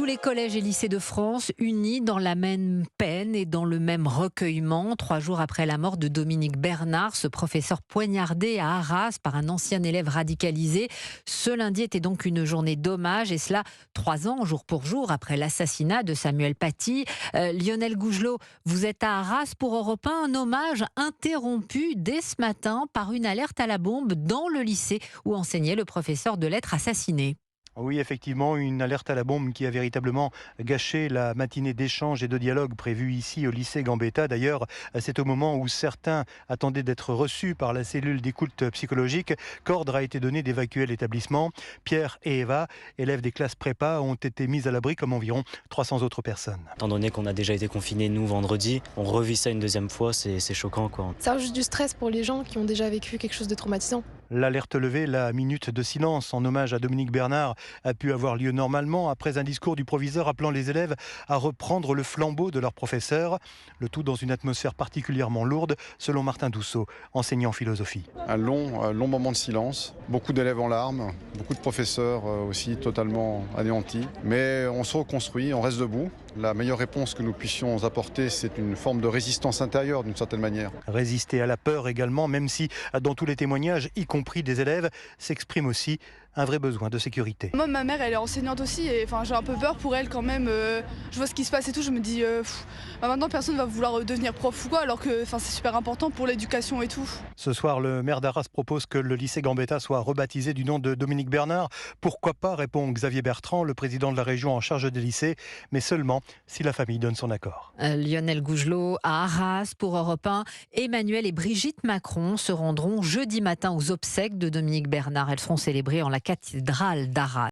Tous les collèges et lycées de France unis dans la même peine et dans le même recueillement. 3 jours après la mort de Dominique Bernard, ce professeur poignardé à Arras par un ancien élève radicalisé. Ce lundi était donc une journée d'hommage, et cela 3 ans, jour pour jour, après l'assassinat de Samuel Paty. Lionel Gougelot, vous êtes à Arras pour Europe 1, un hommage interrompu dès ce matin par une alerte à la bombe dans le lycée où enseignait le professeur de lettres assassiné. Oui, effectivement, une alerte à la bombe qui a véritablement gâché la matinée d'échange et de dialogue prévue ici au lycée Gambetta. D'ailleurs, c'est au moment où certains attendaient d'être reçus par la cellule d'écoute psychologique qu'ordre a été donné d'évacuer l'établissement. Pierre et Eva, élèves des classes prépa, ont été mis à l'abri comme environ 300 autres personnes. Étant donné qu'on a déjà été confinés, nous, vendredi, on revit ça une deuxième fois, c'est choquant, quoi. Ça rajoute du stress pour les gens qui ont déjà vécu quelque chose de traumatisant. L'alerte levée, la minute de silence en hommage à Dominique Bernard a pu avoir lieu normalement après un discours du proviseur appelant les élèves à reprendre le flambeau de leur professeur. Le tout dans une atmosphère particulièrement lourde, selon Martin Dousseau, enseignant en philosophie. Un long moment de silence, beaucoup d'élèves en larmes, beaucoup de professeurs aussi totalement anéantis. Mais on se reconstruit, on reste debout. La meilleure réponse que nous puissions apporter, c'est une forme de résistance intérieure d'une certaine manière. Résister à la peur également, même si dans tous les témoignages, y compris des élèves, s'exprime aussi un vrai besoin de sécurité. Moi, ma mère, elle est enseignante aussi, et j'ai un peu peur pour elle quand même. Je vois ce qui se passe et tout, je me dis, maintenant personne va vouloir devenir prof ou quoi, alors que c'est super important pour l'éducation et tout. Ce soir, le maire d'Arras propose que le lycée Gambetta soit rebaptisé du nom de Dominique Bernard. Pourquoi pas, répond Xavier Bertrand, le président de la région en charge des lycées, mais seulement si la famille donne son accord. Lionel Gougelot à Arras pour Europe 1. Emmanuel et Brigitte Macron se rendront jeudi matin aux obsèques de Dominique Bernard. Elles seront célébrées en la cathédrale d'Arras.